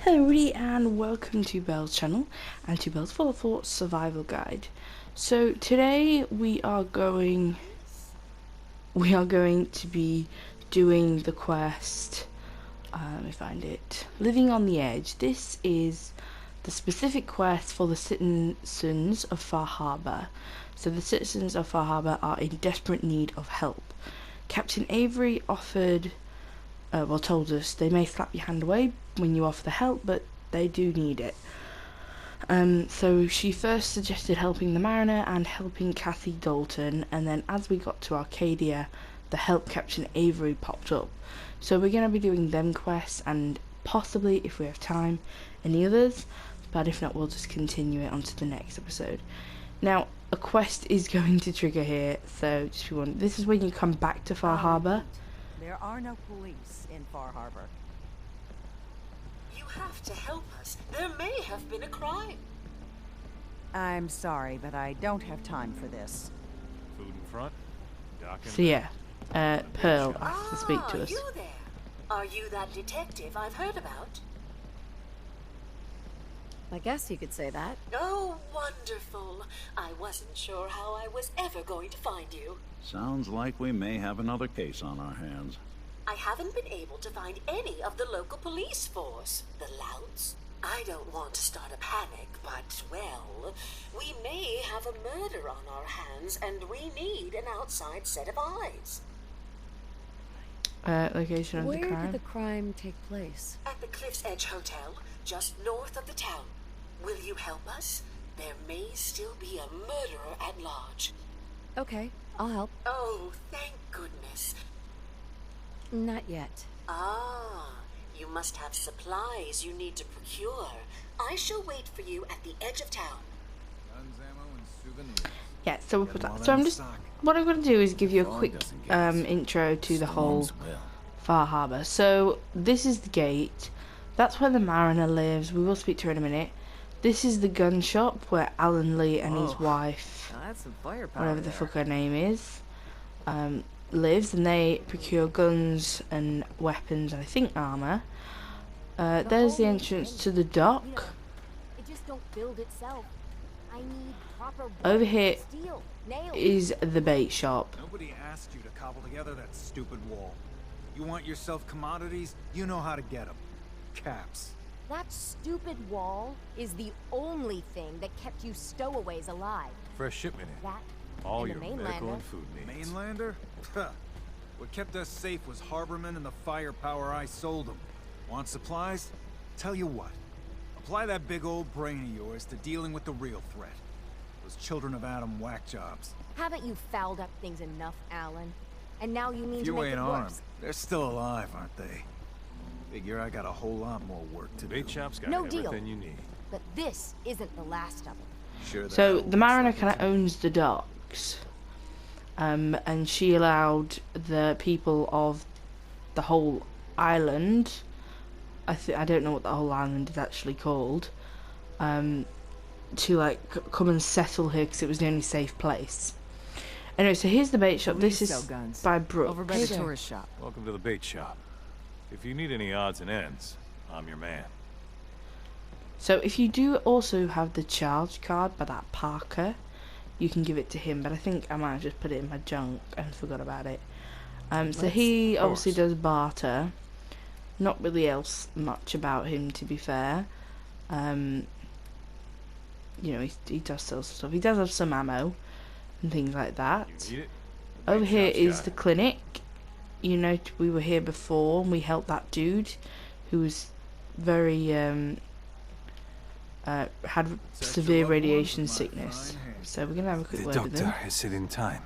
Hello everybody and welcome to Belle's channel and to Belle's Full of Thoughts Survival Guide. So today we are going to be doing the quest, let me find it, Living on the Edge. This is the specific quest for the citizens of Far Harbour. So the citizens of Far Harbour are in desperate need of help. Captain Avery told us they may slap your hand away when you offer the help, but they do need it. So she first suggested helping the mariner and helping Kathy Dalton, and then as we got to Arcadia, the help Captain Avery popped up. So we're going to be doing them quests, and possibly, if we have time, any others, but if not, we'll just continue it onto the next episode. Now, a quest is going to trigger here, so just be warned. This is when you come back to Far Harbour. There are no police in Far Harbor. You have to help us. There may have been a crime. I'm sorry, but I don't have time for this. Food in front. Dock in So yeah, Pearl asked to speak to us. You there. Are you that detective I've heard about? I guess you could say that. Oh, wonderful. I wasn't sure how I was ever going to find you. Sounds like we may have another case on our hands. I haven't been able to find any of the local police force. The louts. I don't want to start a panic, but, well, we may have a murder on our hands, and we need an outside set of eyes. Location of the crime. Where did the crime take place? At the Cliff's Edge Hotel, just north of the town. Will you help us? There may still be a murderer at large. Okay, I'll help. Oh, thank goodness. Not yet. Ah, you must have supplies you need to procure. I shall wait for you at the edge of town. Guns, ammo, and souvenirs. Yeah, so we'll put that. So what I'm going to do is give you a quick intro to the whole Far Harbour. So this is the gate. That's where the mariner lives. We will speak to her in a minute. This is the gun shop where Alan Lee and his wife, That's some firepower. whatever the fuck her name is, lives, and they procure guns and weapons and I think armour. There's the entrance to the dock. It just don't build itself. I need proper Over here steel, nails. is the bait shop. Nobody asked you to cobble together that stupid wall. You want yourself commodities? You know how to get them. Caps. That stupid wall is the only thing that kept you stowaways alive. Fresh shipment in. That All and your the medical mainlander. and food needs. Mainlander? What kept us safe was Harbormen and the firepower I sold them. Want supplies? Tell you what. Apply that big old brain of yours to dealing with the real threat. Those children of Adam whack jobs. Haven't you fouled up things enough, Alan? And now you mean If to you make ain't it armed, worse? they're still alive, aren't they? Figure I got a whole lot more work to do. Bait shop's got No deal. everything you need. But this isn't the last of them. Sure So the mariner kind of owns the docks, and she allowed the people of the whole island, I don't know what the whole island is actually called, to like come and settle here because it was the only safe place. Anyway, so here's the bait shop. Police This sell is guns. by Brooke. Over by the tourist shop. Welcome to the bait shop. If you need any odds and ends, I'm your man. So if you do also have the charge card by that Parker, you can give it to him, but I think I might have just put it in my junk and forgot about it. So he obviously does barter. Not really else much about him, to be fair. You know, he does sell some stuff. He does have some ammo and things like that. You need it? Over Bait here shop's is got the it. clinic. You know, we were here before and we helped that dude who was very had severe radiation sickness. So we're gonna have a quick The word with doctor him. has said in time,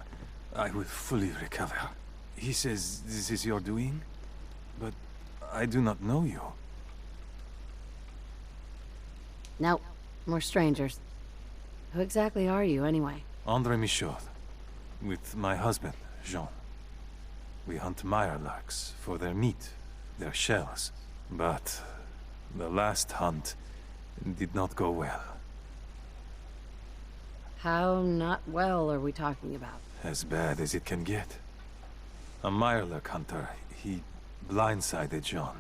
I will fully recover. He says this is your doing, but I do not know you. No, we're strangers. Who exactly are you, anyway? Andre Michaud, with my husband, Jean. We hunt mirelurks for their meat, their shells. But the last hunt did not go well. How not well are we talking about? As bad as it can get. A mirelurk hunter, he blindsided Jean.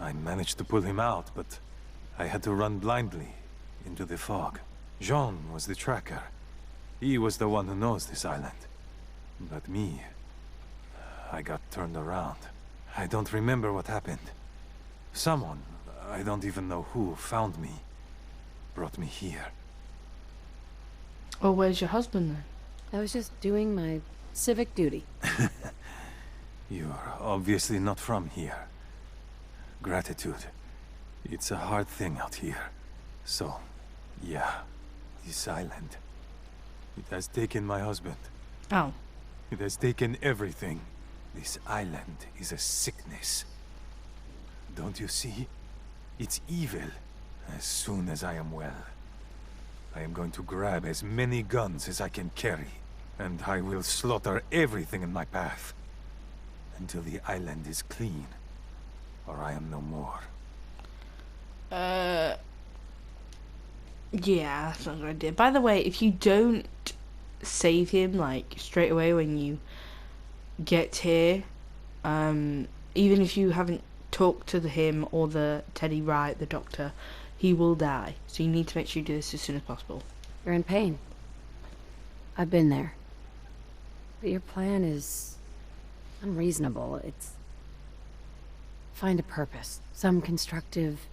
I managed to pull him out, but I had to run blindly into the fog. Jean was the tracker. He was the one who knows this island. But me, I got turned around. I don't remember what happened. Someone, I don't even know who, found me. Brought me here. Well, where's your husband then? I was just doing my civic duty. You're obviously not from here. Gratitude. It's a hard thing out here. So, yeah, this island. It has taken my husband. Oh. It has taken everything. This island is a sickness. Don't you see? It's evil. As soon as I am well, I am going to grab as many guns as I can carry, and I will slaughter everything in my path. Until the island is clean, or I am no more. Yeah, that's not a good idea. By the way, if you don't save him, like, straight away when you get here, even if you haven't talked to him or the Teddy Wright, the doctor, he will die. So you need to make sure you do this as soon as possible. You're in pain. I've been there. But your plan is unreasonable. It's... find a purpose. Some constructive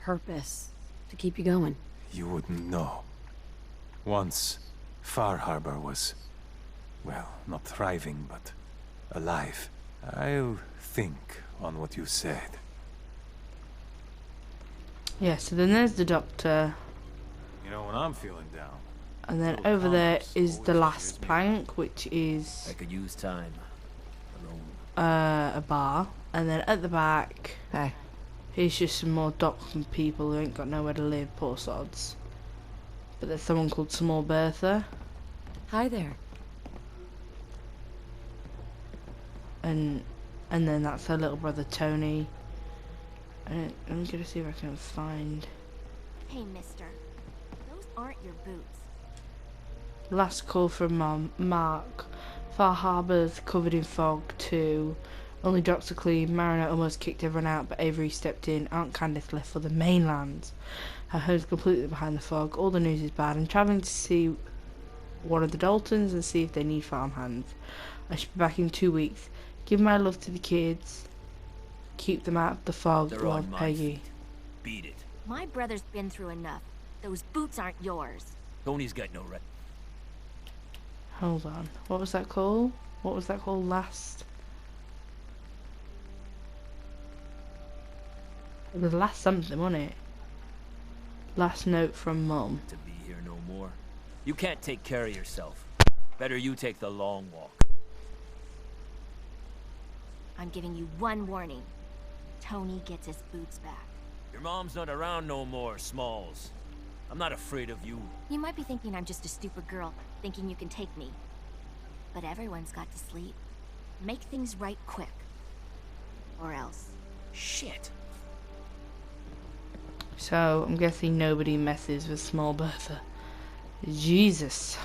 purpose to keep you going. You wouldn't know. Once, Far Harbor was, well, not thriving, but alive. I'll think on what you said. Yeah, so then there's the doctor, You know, when I'm feeling down, and then Little over there Thomas is the always last cheers me plank, which is I could use time. a bar, and then at the back, Hey. here's just some more docks and people who ain't got nowhere to live, poor sods. But there's someone called Small Bertha, Hi there. and then that's her little brother Tony. And I'm gonna see if I can find Hey, mister. Those aren't your boots. last call from Mark. Far Harbour's covered in fog too. Only docks are clean. Mariner almost kicked everyone out, but Avery stepped in. Aunt Candace left for the mainland. Her home's completely behind the fog. All the news is bad. I'm travelling to see one of the Daltons and see if they need farm hands. I should be back in 2 weeks. Give my love to the kids. Keep them out of the fog, They're Lord on my Peggy. feet. Beat it. My brother's been through enough. Those boots aren't yours. Tony's got no right. Hold on. What was that called? What was that called last? It was last something, wasn't it? Last note from Mum. To be here no more. You can't take care of yourself. Better you take the long walk. I'm giving you one warning. Tony gets his boots back. Your mom's not around no more, Smalls. I'm not afraid of you. You might be thinking I'm just a stupid girl, thinking you can take me. But everyone's got to sleep. Make things right quick. Or else. Shit. So, I'm guessing nobody messes with Small Bertha. Jesus.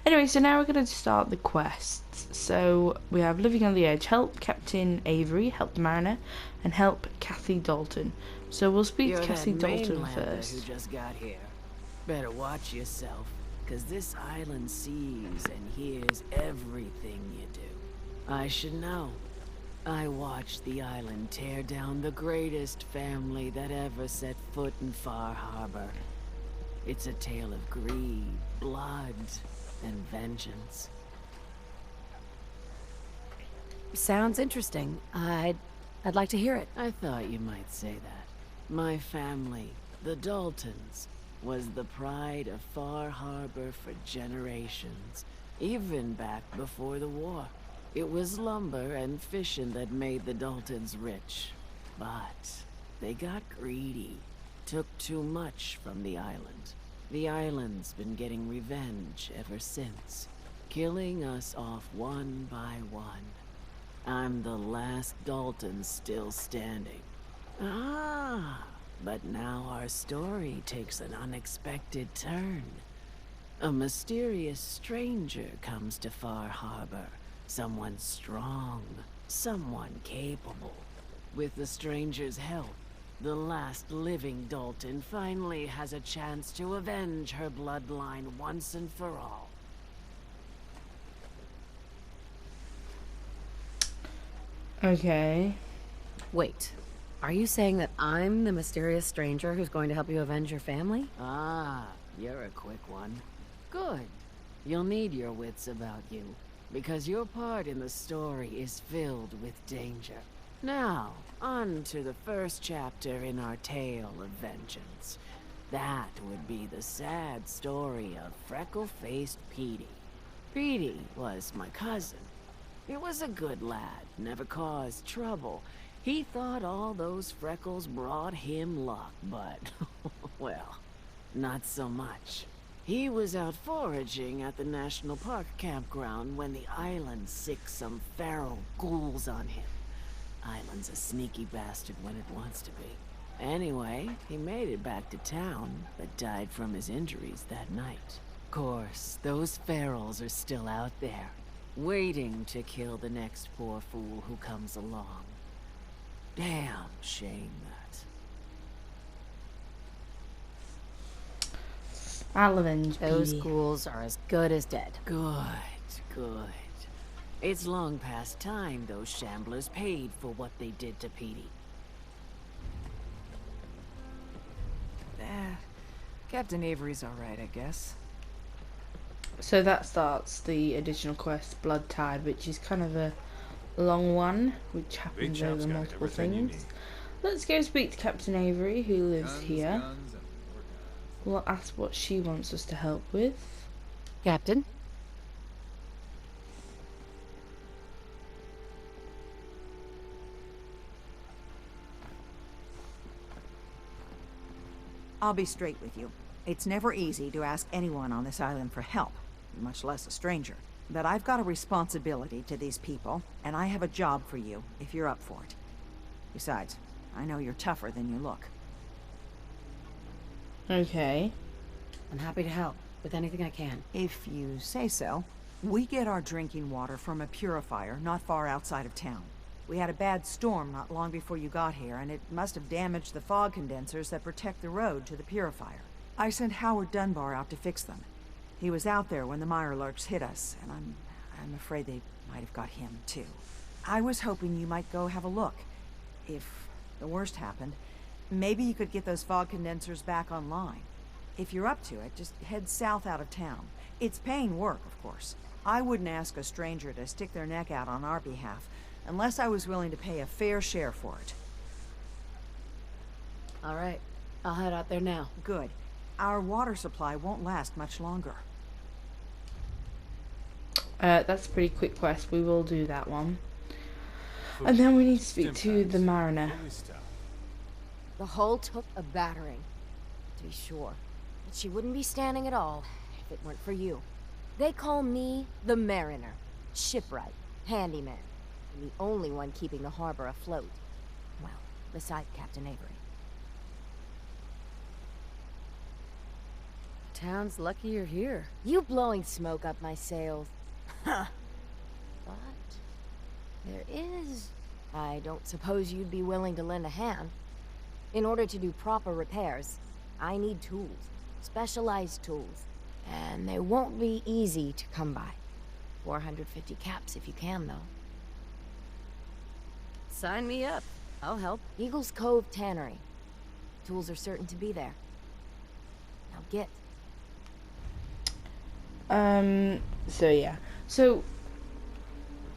Anyway, so now we're going to start the quests. So, we have Living on the Edge, help Captain Avery, help the Mariner, and help Kathy Dalton. So, we'll speak to Kathy Dalton Who first. just got here. Better watch yourself, cause this island sees and hears everything you do. I should know. I watched the island tear down the greatest family that ever set foot in Far Harbor. It's a tale of greed, blood, and vengeance. Sounds interesting. I'd like to hear it. I thought you might say that. My family, the Daltons, was the pride of Far Harbor for generations, even back before the war. It was lumber and fishing that made the Daltons rich. But they got greedy, took too much from the island. The island's been getting revenge ever since, killing us off one by one. I'm the last Dalton still standing. Ah, but now our story takes an unexpected turn. A mysterious stranger comes to Far Harbor. Someone strong, someone capable. With the stranger's help, the last living Dalton finally has a chance to avenge her bloodline once and for all. Okay. Wait, are you saying that I'm the mysterious stranger who's going to help you avenge your family? Ah, you're a quick one. Good. You'll need your wits about you, because your part in the story is filled with danger. Now, on to the first chapter in our tale of vengeance. That would be the sad story of freckle-faced Petey. Petey was my cousin. He was a good lad, never caused trouble. He thought all those freckles brought him luck, but, well, not so much. He was out foraging at the National Park campground when the island sicked some feral ghouls on him. Island's a sneaky bastard when it wants to be. Anyway, he made it back to town, but died from his injuries that night. Course, those ferals are still out there, waiting to kill the next poor fool who comes along. Damn shame that. I'll avenge Those Petey. ghouls are as good as dead. Good, good. It's long past time those shamblers paid for what they did to Petey. Captain Avery's alright, I guess. So that starts the additional quest, Blood Tide, which is kind of a long one, which happens champ's over got multiple everything you things. Let's go speak to Captain Avery, who lives here. Guns, and more guns. We'll ask what she wants us to help with. Captain? I'll be straight with you. It's never easy to ask anyone on this island for help, much less a stranger. But I've got a responsibility to these people, and I have a job for you, if you're up for it. Besides, I know you're tougher than you look. Okay. I'm happy to help with anything I can. If you say so. We get our drinking water from a purifier not far outside of town. We had a bad storm not long before you got here, and it must have damaged the fog condensers that protect the road to the purifier. I sent Howard Dunbar out to fix them. He was out there when the Mirelurks hit us, and I'm afraid they might have got him, too. I was hoping you might go have a look. If the worst happened, maybe you could get those fog condensers back online. If you're up to it, just head south out of town. It's paying work, of course. I wouldn't ask a stranger to stick their neck out on our behalf, unless I was willing to pay a fair share for it. All right, I'll head out there now. Good. Our water supply won't last much longer. That's a pretty quick quest. We will do that one. And then we need to speak to the mariner. The hull took a battering, to be sure. But she wouldn't be standing at all if it weren't for you. They call me the Mariner, shipwright, handyman, and the only one keeping the harbor afloat. Well, beside Captain Avery. Town's lucky you're here. You blowing smoke up my sails. Huh. But there is... I don't suppose you'd be willing to lend a hand. In order to do proper repairs, I need tools. Specialized tools. And they won't be easy to come by. 450 caps if you can, though. Sign me up. I'll help. Eagle's Cove Tannery. Tools are certain to be there. Now get. So yeah. So,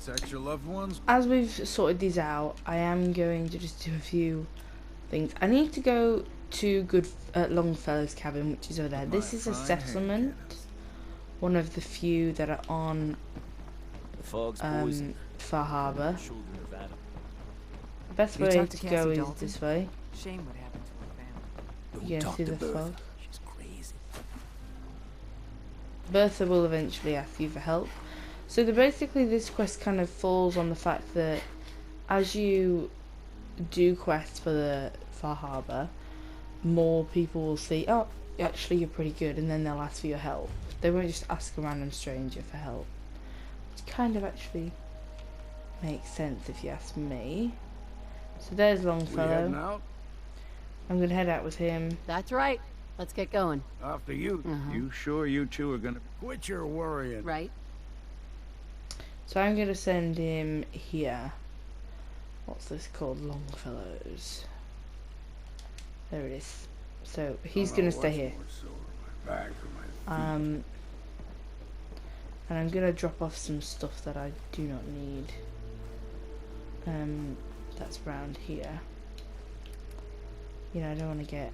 Protect your loved ones. as we've sorted these out, I am going to just do a few things. I need to go to Longfellow's cabin, which is over there. This is a settlement. One of the few that are on The fog's poison. Far Harbour. Shoulder Nevada. The best You way talked to to go Cassie is Dalton? this way. Shame what happened to her family. Don't You can talk see to the Bertha. fog. She's crazy. Bertha will eventually ask you for help. So basically this quest kind of falls on the fact that as you do quests for the Far Harbour, more people will see, oh, actually you're pretty good, and then they'll ask for your help. They won't just ask a random stranger for help. Which kind of actually makes sense if you ask me. So there's We heading Longfellow. out? I'm gonna head out with him. That's right. Let's get going. After you. You sure you two are gonna... Quit your worrying. Right? So I'm gonna send him here. What's this called? Longfellow's. There it is. So he's gonna stay here. And I'm gonna drop off some stuff that I do not need. That's around here. You know, I don't want to get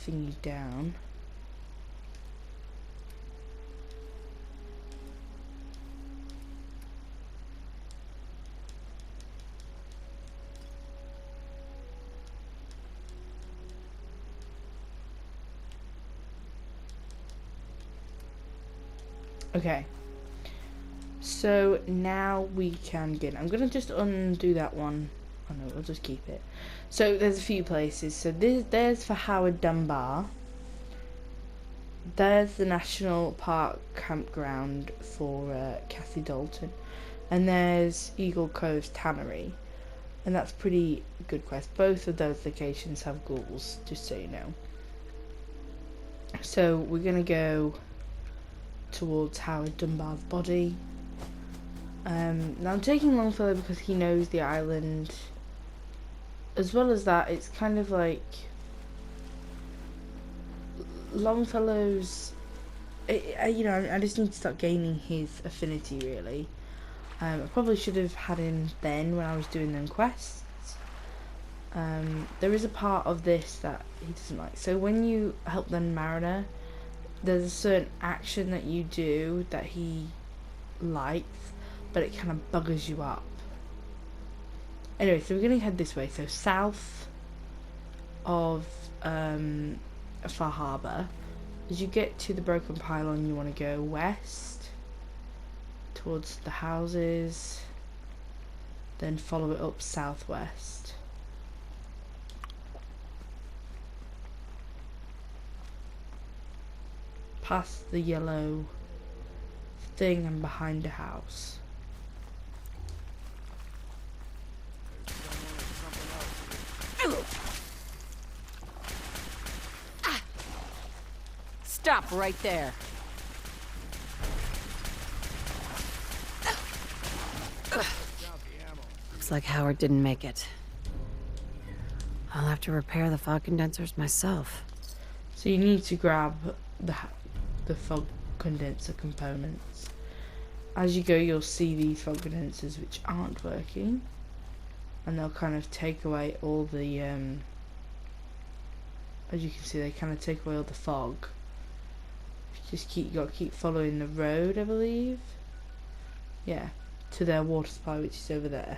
thingy down. Okay. So now we can get. I'm gonna just undo that one. Oh no, we'll just keep it. So there's a few places. So there's for Howard Dunbar. There's the National Park campground for Kathy Dalton, and there's Eagle Cove's Tannery, and that's pretty good quest. Both of those locations have ghouls, just so you know. So we're gonna go towards Howard Dunbar's body. Now I'm taking Longfellow because he knows the island. As well as that, it's kind of like Longfellow's. You know, I just need to start gaining his affinity really. I probably should have had him then when I was doing them quests. There is a part of this that he doesn't like. So when you help the mariner, there's a certain action that you do that he likes, but it kind of buggers you up. Anyway, so we're going to head this way. So south of Far Harbour. As you get to the broken pylon, you want to go west towards the houses, then follow it up southwest. Past the yellow thing and behind a house. Stop right there. Looks like Howard didn't make it. I'll have to repair the fog condensers myself. So you need to grab the fog condenser components. As you go, you'll see these fog condensers which aren't working, and they'll kind of take away all the as you can see, they kind of take away all the fog. You gotta keep following the road, I believe. Yeah, to their water supply, which is over there.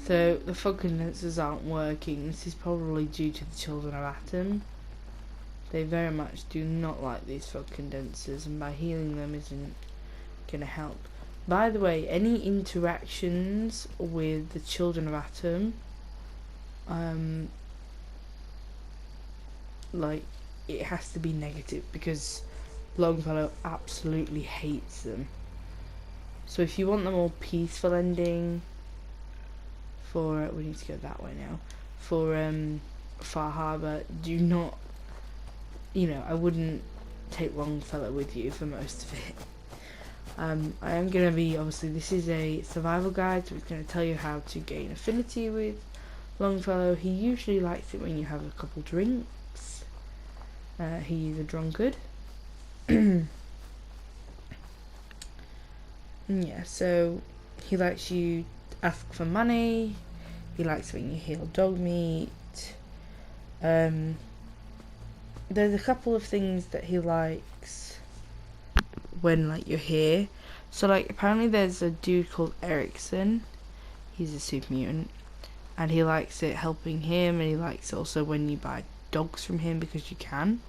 So the fog condensers aren't working. This is probably due to the children of Atom. They very much do not like these fog condensers, and by healing them isn't gonna help. By the way, any interactions with the children of Atom, like, it has to be negative, because Longfellow absolutely hates them. So if you want the more peaceful ending for, we need to go that way now, for Far Harbour, do not, you know, I wouldn't take Longfellow with you for most of it. I am going to be, obviously this is a survival guide, so it's going to tell you how to gain affinity with Longfellow. He usually likes it when you have a couple drinks. He's a drunkard. Yeah, so he likes you ask for money. He likes when you heal dog meat. There's a couple of things that he likes when, like, you're here. So, like, apparently there's a dude called Erickson. He's a super mutant, and he likes it helping him, and he likes also when you buy dogs from him, because you can.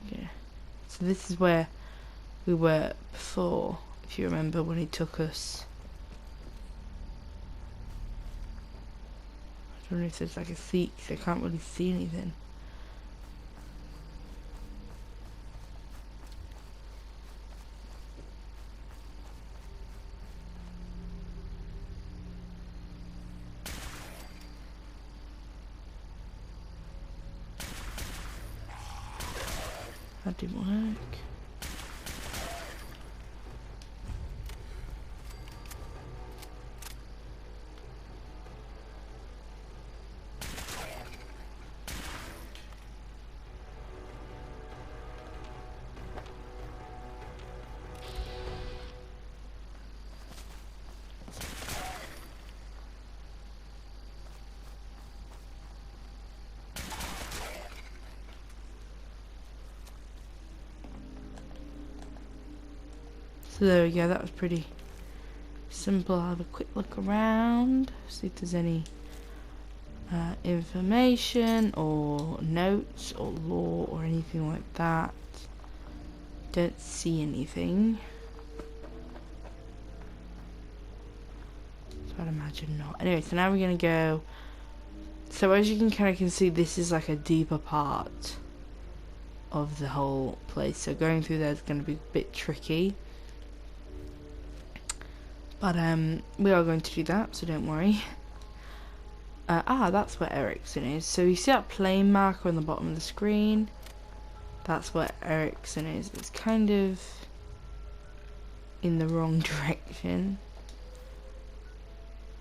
Yeah. So this is where we were before, if you remember, when he took us. I don't know if there's like a seat, 'cause I can't really see anything. That didn't work. So there we go, that was pretty simple. I'll have a quick look around, see if there's any information or notes or lore or anything like that. Don't see anything. So I'd imagine not. Anyway, so now we're gonna go. So as you can see, this is like a deeper part of the whole place. So going through there is going to be a bit tricky. But we are going to do that, so don't worry. That's where Erickson is. So you see that plane marker on the bottom of the screen? That's where Erickson is. It's kind of in the wrong direction.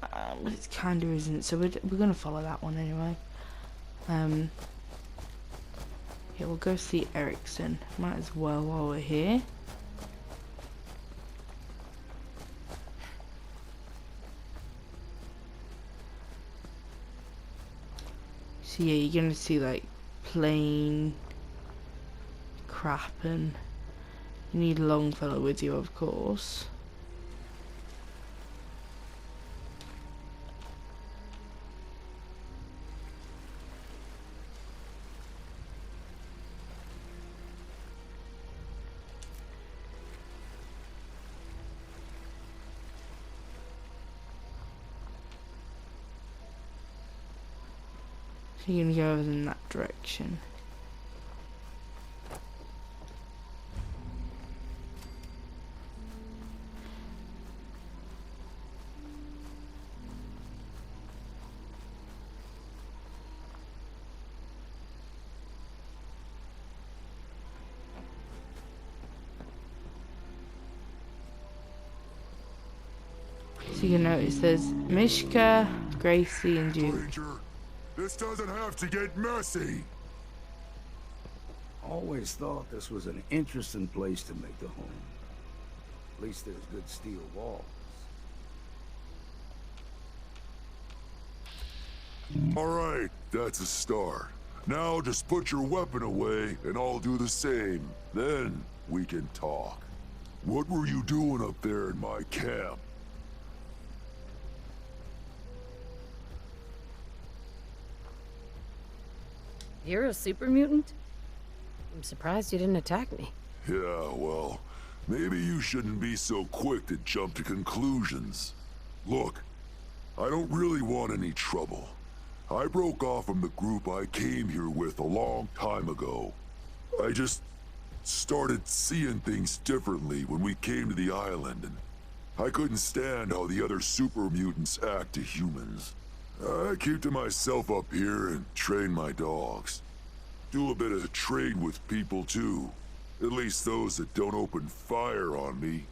But it kind of isn't, so we're going to follow that one anyway. Yeah, we'll go see Erickson. Might as well while we're here. So yeah, you're gonna see like plane crap, and you need Longfellow with you, of course. So you're gonna go over in that direction. So you can notice there's Mishka, Gracie, and Jude. This doesn't have to get messy. Always thought this was an interesting place to make a home. At least there's good steel walls. All right, that's a start. Now just put your weapon away and I'll do the same. Then we can talk. What were you doing up there in my camp? You're a super mutant? I'm surprised you didn't attack me. Yeah, well, maybe you shouldn't be so quick to jump to conclusions. Look, I don't really want any trouble. I broke off from the group I came here with a long time ago. I just started seeing things differently when we came to the island, and I couldn't stand how the other super mutants act to humans. I keep to myself up here and train my dogs. Do a bit of trade with people too. At least those that don't open fire on me.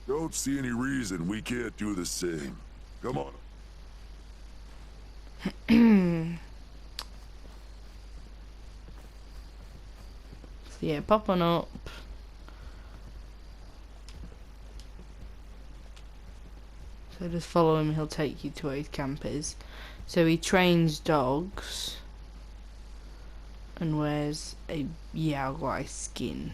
Don't see any reason we can't do the same. Come on. So yeah, pop on up. So just follow him, he'll take you to where his camp is. So he trains dogs and wears a Yaogwai skin.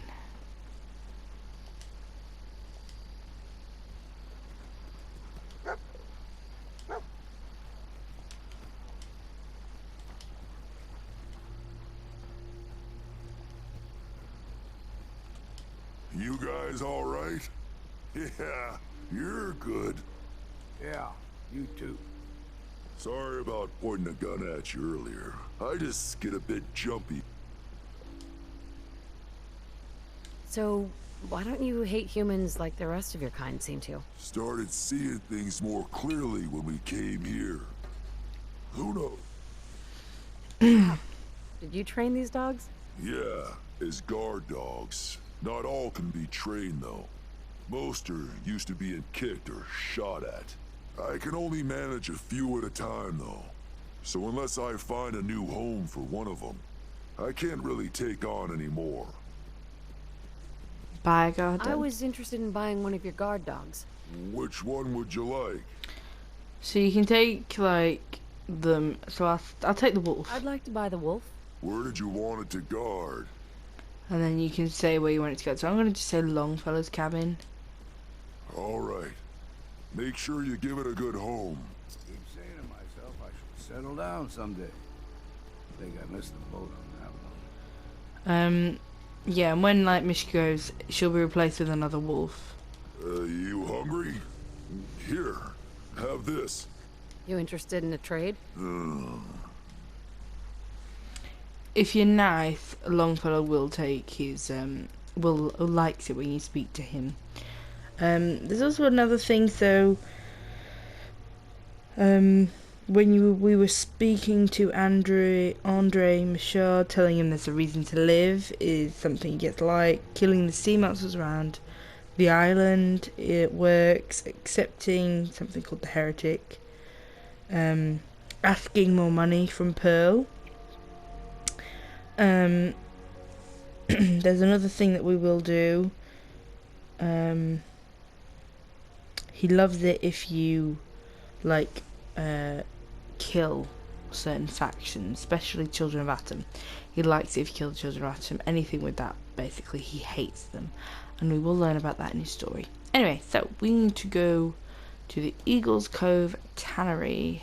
You guys all right? Yeah, you're good. Yeah, you too. Sorry about pointing a gun at you earlier. I just get a bit jumpy. So, why don't you hate humans like the rest of your kind seem to? Started seeing things more clearly when we came here. Who knows? Did you train these dogs? Yeah, as guard dogs. Not all can be trained, though. Most are used to being kicked or shot at. I can only manage a few at a time, though. So unless I find a new home for one of them, I can't really take on any more. Buy a guard dog? I was interested in buying one of your guard dogs. Which one would you like? So you can take, like, them... So I'll take the wolf. I'd like to buy the wolf. Where did you want it to guard? And then you can say where you want it to go. So I'm going to just say Longfellow's cabin. Alright. Make sure you give it a good home. Keep saying to myself I should settle down someday. I think I missed the boat on that one. Yeah, and when, like, Mish goes, she'll be replaced with another wolf. You hungry? Here, have this. You interested in a trade? If you're nice, Longfellow will take his, likes it when you speak to him. There's also another thing, so, when we were speaking to Andre Michaud, telling him there's a reason to live, is something he gets like, killing the sea monsters around the island, it works, accepting something called the heretic, asking more money from Pearl. There's another thing that we will do. He loves it if you, like, kill certain factions, especially Children of Atom. He likes it if you kill the Children of Atom. Anything with that, basically, he hates them. And we will learn about that in his story. Anyway, so we need to go to the Eagles Cove Tannery.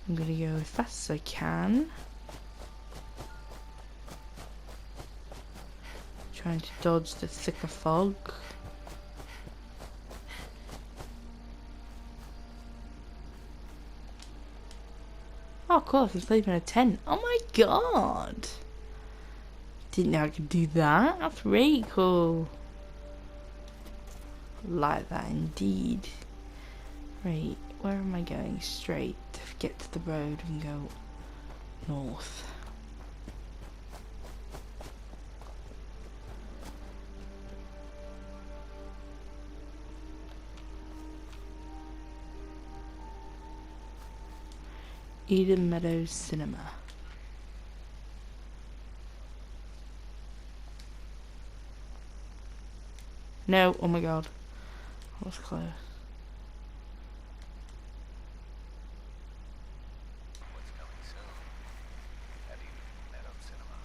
I'm going to go as fast as I can. Trying to dodge the thicker fog. Oh, cool, I can sleep in a tent. Oh my god! Didn't know I could do that. That's really cool. Like that indeed. Right, where am I going? Straight. Get to the road and go north. Eden Meadows Cinema. No, oh my god. That was close. What's coming soon at Eden Meadows Cinema?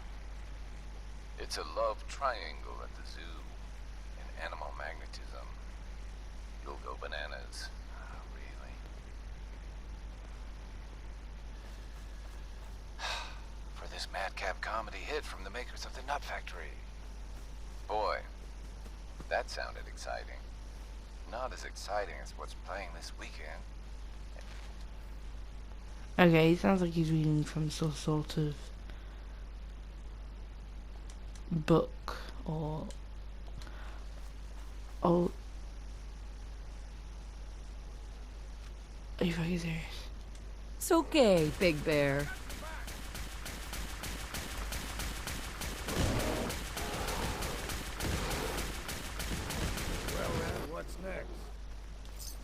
It's a love triangle at the zoo. In animal magnetism. You'll go bananas. Really? For this madcap comedy hit from the makers of The Nut Factory. Boy, that sounded exciting. Not as exciting as what's playing this weekend. Okay, he sounds like he's reading from some sort of book or... Oh... Are you fucking serious? It's okay, Big Bear. Well then, what's next?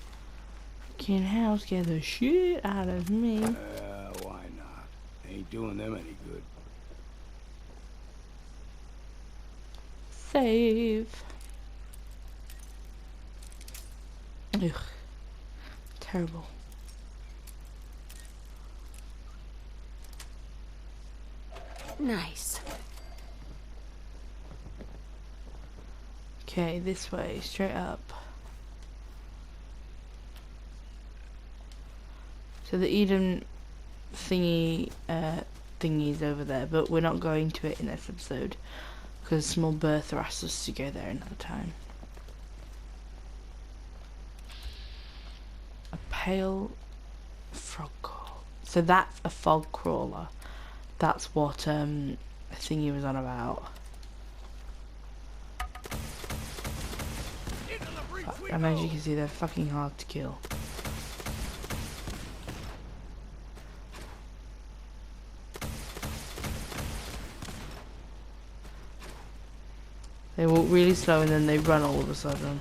Fucking hell, scare the shit out of me. Why not? Ain't doing them any good. Save. Ugh. Terrible. Nice. Okay, this way, straight up. So the Eden thingy's over there, but we're not going to it in this episode because small Bertha asked us to go there another time. A pale frog. So that's a fog crawler. That's what I think he was on about. And as you can see, they're fucking hard to kill. They walk really slow and then they run all of a sudden.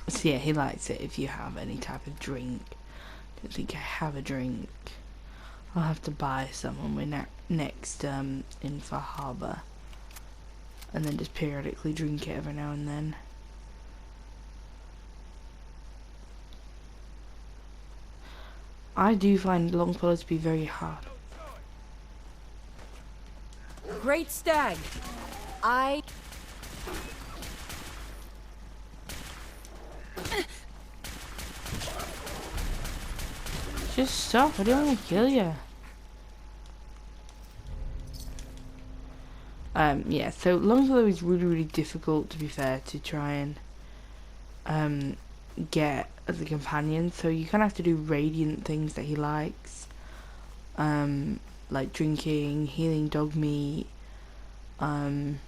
So yeah, he likes it if you have any type of drink. Don't think I have a drink. I'll have to buy some when we're next in for Harbour, and then just periodically drink it every now and then. I do find Longfellow to be very hard. Great stag. Just stop, I don't want to kill you. Yeah, so Longfellow is really difficult, to be fair, to try and get as a companion. So you kind of have to do radiant things that he likes. Like drinking, healing dog meat, and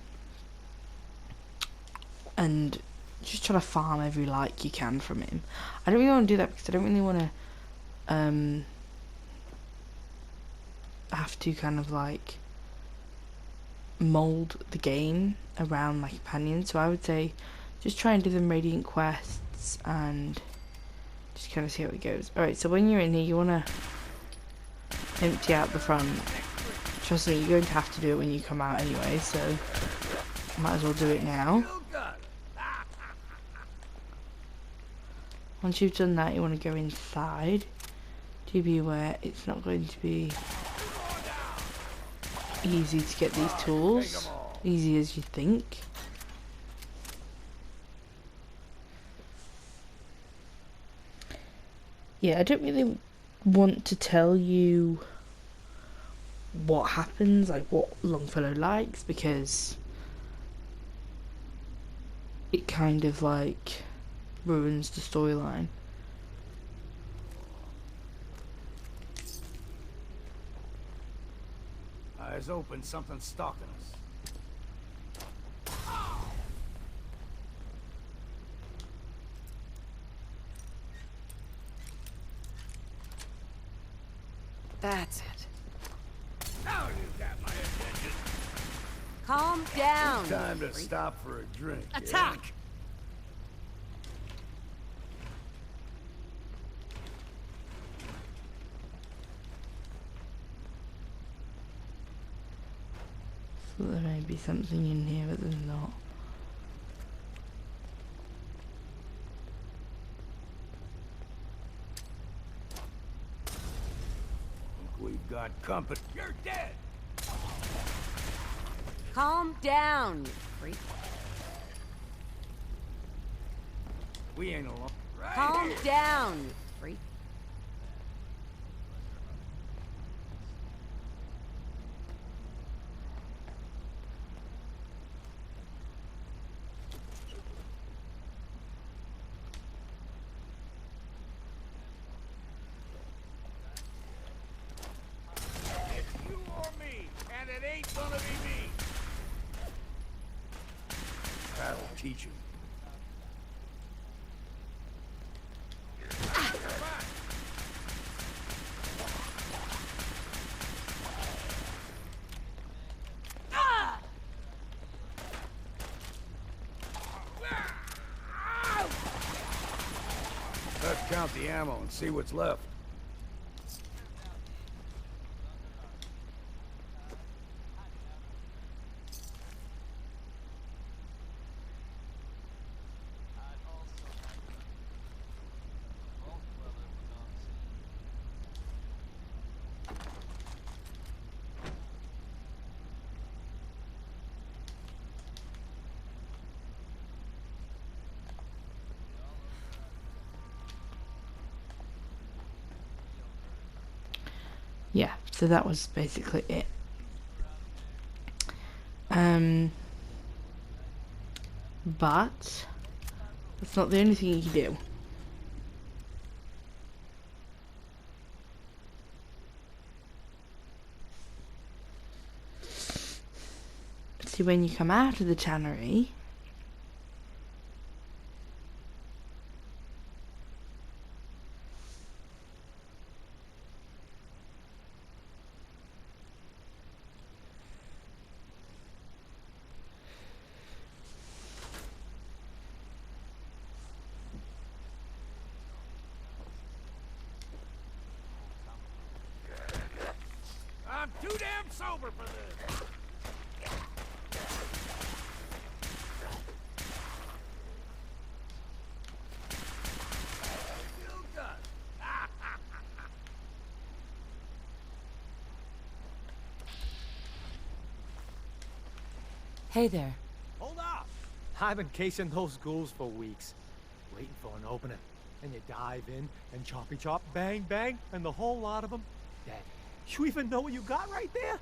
just try to farm every like you can from him. I don't really want to do that because I don't really want to have to kind of like mold the game around my companions. So I would say just try and do them radiant quests and just kind of see how it goes. Alright, so when you're in here you want to empty out the front. Trust me, you're going to have to do it when you come out anyway, so might as well do it now. Once you've done that, you want to go inside. Do be aware it's not going to be easy to get these tools. Easy as you think. Yeah, I don't really want to tell you what happens, like what Longfellow likes, because it kind of like ruins the storyline. Eyes open, something's stalking us. That's it. Now you got my attention. Calm down. Time to stop for a drink. Attack! So there may be something in here, but there's not. We've got company. You're dead! Calm down, you freak. We ain't alone. Right Calm here. down, you freak. It's you or me, and it ain't gonna be me. That'll teach you. Let's count the ammo and see what's left. Yeah, so that was basically it. But that's not the only thing you can do. See, when you come out of the tannery, I'm too damn sober for this. Hey there. Hold up! I've been casing those ghouls for weeks, waiting for an opening. And you dive in, and choppy chop, bang bang, and the whole lot of them dead. You even know what you got right there?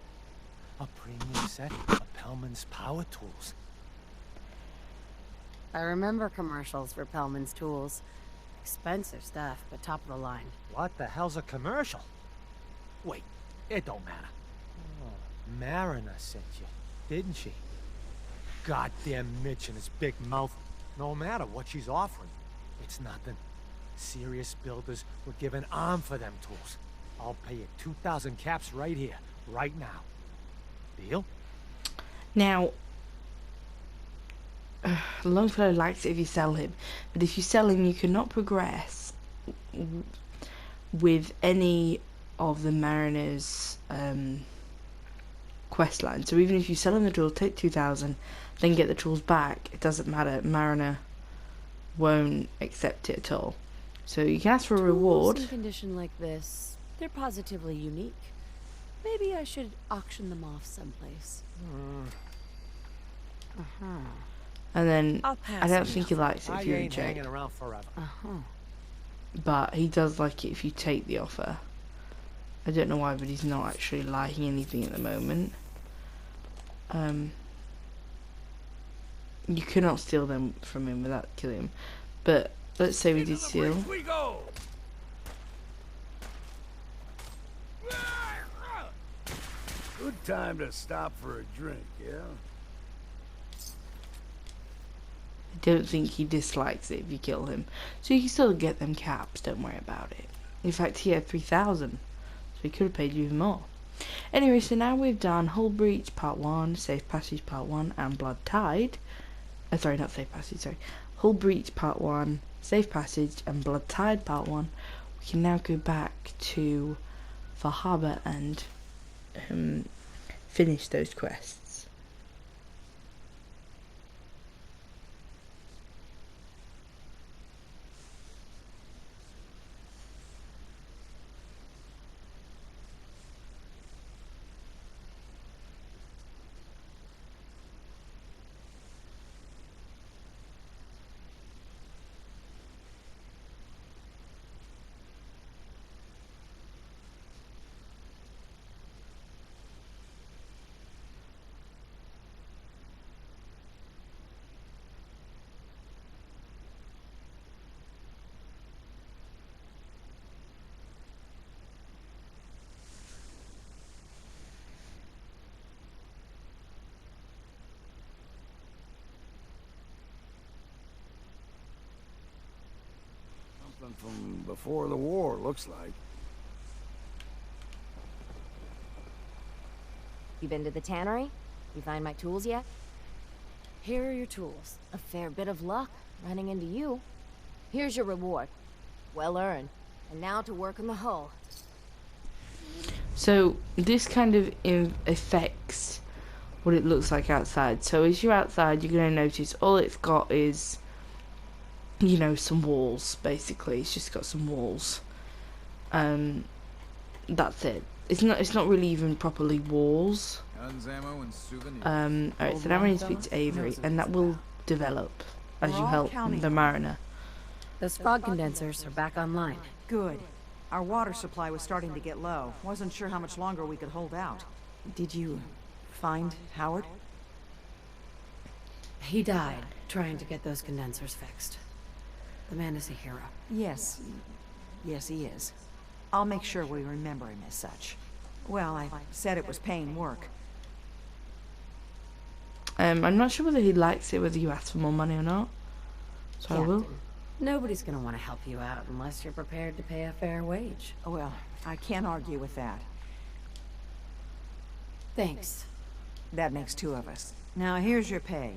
A premium set of Pellman's power tools. I remember commercials for Pellman's tools. Expensive stuff, but top of the line. What the hell's a commercial? Wait, it don't matter. Oh, Mariner sent you, didn't she? Goddamn Mitch and his big mouth. No matter what she's offering, it's nothing. Serious builders would give an arm for them tools. I'll pay you 2,000 caps right here, right now. Deal? now, Longfellow likes it if you sell him, but if you sell him, you cannot progress with any of the Mariner's quest line. So even if you sell him the tools, take 2,000, then get the tools back, it doesn't matter. Mariner won't accept it at all. So you can ask for a reward. In condition like this, they're positively unique. Maybe I should auction them off someplace. And then I'll pass I don't on think the he likes it I if you ain't hanging reject. around forever. But he does like it if you take the offer. I don't know why, but he's not actually liking anything at the moment. You cannot steal them from him without killing him. But let's say we did steal. We go! Good time to stop for a drink, yeah? I don't think he dislikes it if you kill him. So you can still get them caps, don't worry about it. In fact, he had 3,000. So he could have paid you even more. Anyway, so now we've done Hull Breach Part 1, Safe Passage Part 1, and Blood Tide. Sorry, not Safe Passage, sorry. Hull Breach Part 1, Safe Passage, and Blood Tide Part 1. We can now go back to Far Harbour and finish those quests. Something from before the war, looks like. You been to the tannery? You find my tools yet? Here are your tools. A fair bit of luck running into you. Here's your reward. Well earned. And now to work on the hull. So this kind of affects what it looks like outside. So as you're outside, you're going to notice all it's got is, you know, some walls, basically. It's just got some walls. That's it. It's not really even properly walls. Guns, ammo, and souvenirs. Alright, so now we need to speak to Avery, and that will develop as you help the Mariner. Those fog condensers are back online. Good. Our water supply was starting to get low. Wasn't sure how much longer we could hold out. Did you find Howard? He died trying to get those condensers fixed. The man is a hero. Yes. Yes, he is. I'll make sure we remember him as such. Well, I said it was paying work. I'm not sure whether he likes it, whether you ask for more money or not. So Captain, I will. Nobody's gonna want to help you out unless you're prepared to pay a fair wage. Well, I can't argue with that. Thanks. That makes 2 of us. Now, here's your pay.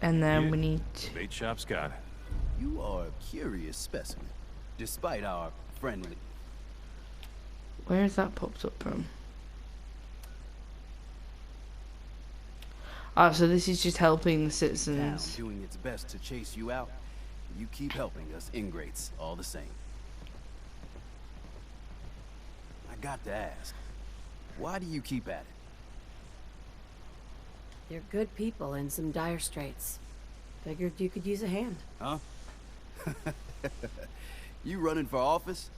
And then we need... Bait shop's got it. You are a curious specimen, despite our friendly... Where is that popped up from? Oh, so this is just helping the citizens. Doing its best to chase you out. You keep helping us ingrates all the same. I got to ask, why do you keep at it? You're good people in some dire straits. Figured you could use a hand. Huh? You running for office?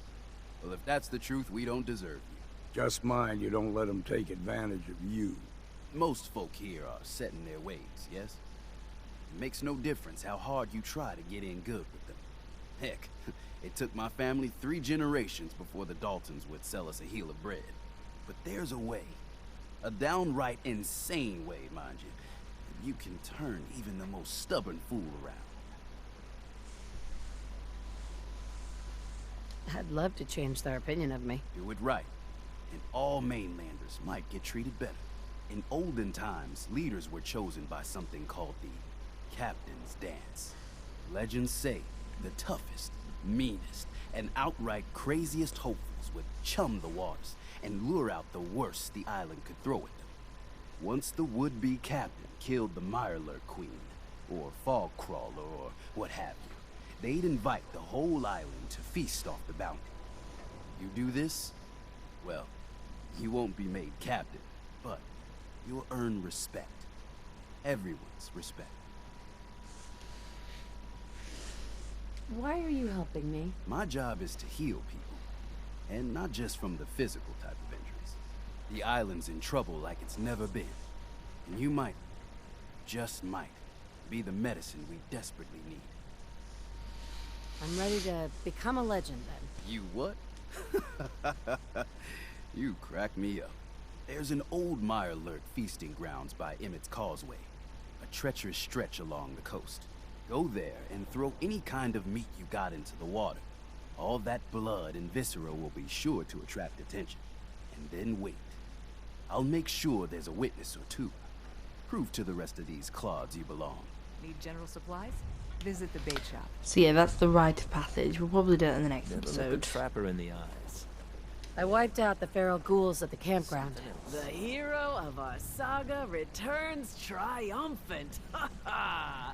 Well, if that's the truth, we don't deserve you. Just mind you don't let them take advantage of you. Most folk here are set in their ways, yes? It makes no difference how hard you try to get in good with them. Heck, it took my family 3 generations before the Daltons would sell us a heel of bread. But there's a way. A downright insane way, mind you. You can turn even the most stubborn fool around. I'd love to change their opinion of me. Do it right, and all mainlanders might get treated better. In olden times, leaders were chosen by something called the Captain's Dance. Legends say the toughest, meanest, and outright craziest hopefuls would chum the waters and lure out the worst the island could throw at them. Once the would-be captain killed the Mirelurk Queen, or Fog Crawler, or what have you, they'd invite the whole island to feast off the bounty. You do this, well, you won't be made captain, but you'll earn respect. Everyone's respect. Why are you helping me? My job is to heal people, and not just from the physical type of injuries. The island's in trouble like it's never been, and you might, just might, be the medicine we desperately need. I'm ready to become a legend, then. You what? You crack me up. There's an old Mirelurk feasting grounds by Emmett's Causeway, a treacherous stretch along the coast. Go there and throw any kind of meat you got into the water. All that blood and viscera will be sure to attract attention. And then wait. I'll make sure there's a witness or 2. Prove to the rest of these clods you belong. Need general supplies? Visit the bait shop. So yeah, that's the rite of passage. We'll probably do it in the next Never look a episode. trapper in the eyes. I wiped out the feral ghouls at the campground. The hero of our saga returns triumphant. Ha ha!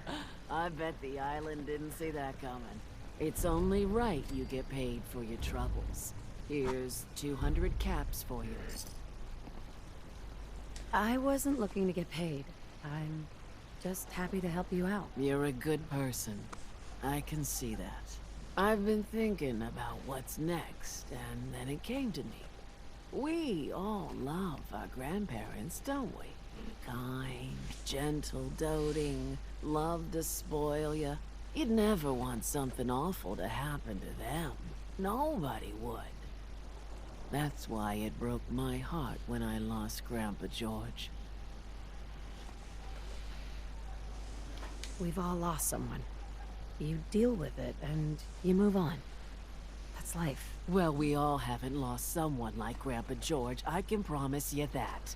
I bet the island didn't see that coming. It's only right you get paid for your troubles. Here's 200 caps for you. I wasn't looking to get paid. I'm just happy to help you out. You're a good person. I can see that. I've been thinking about what's next, and then it came to me. We all love our grandparents, don't we? Kind, gentle, doting, love to spoil you. You'd never want something awful to happen to them. Nobody would. That's why it broke my heart when I lost Grandpa George. We've all lost someone. You deal with it, and you move on. That's life. Well, we all haven't lost someone like Grandpa George, I can promise you that.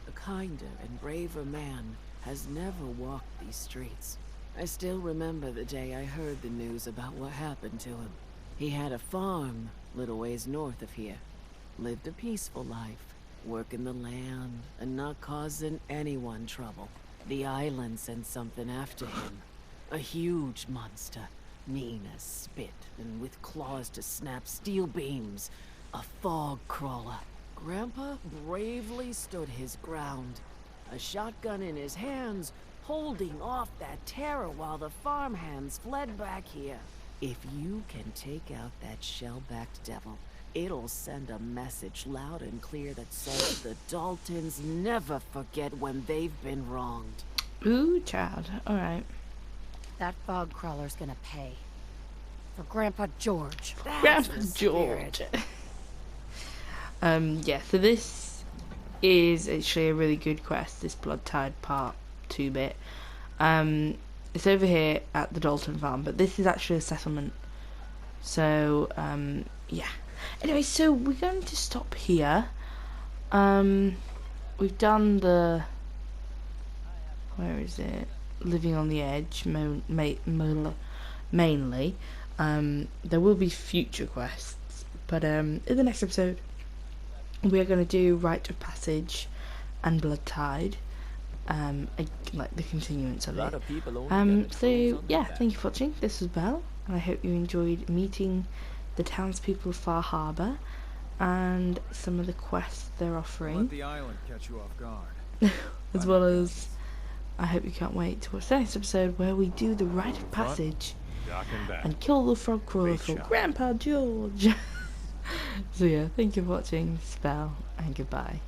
A kinder and braver man has never walked these streets. I still remember the day I heard the news about what happened to him. He had a farm little ways north of here. Lived a peaceful life, working the land and not causing anyone trouble. The island sent something after him. A huge monster, mean as spit and with claws to snap steel beams. A fog crawler. Grandpa bravely stood his ground. A shotgun in his hands, holding off that terror while the farmhands fled back here. If you can take out that shell-backed devil, it'll send a message loud and clear that says the Daltons never forget when they've been wronged. Ooh, child. Alright. That fog crawler's gonna pay. For Grandpa George. Grandpa George. Yeah, so this is actually a really good quest, this Blood Tide Part 2 bit. It's over here at the Dalton farm, but this is actually a settlement. So, yeah. Anyway, so we're going to stop here. We've done the... Where is it? Living on the Edge, mainly. There will be future quests, but in the next episode, we're going to do Rite of Passage and Blood Tide. Like the continuance of it. So yeah, thank you for watching. This was Belle, and I hope you enjoyed meeting the townspeople of Far Harbour and some of the quests they're offering. Let the island catch you off guard. As well as I hope you can't wait to watch the next episode where we do the Rite of Passage and kill the frog crawler for Grandpa George. So yeah, thank you for watching. This is Belle, and goodbye.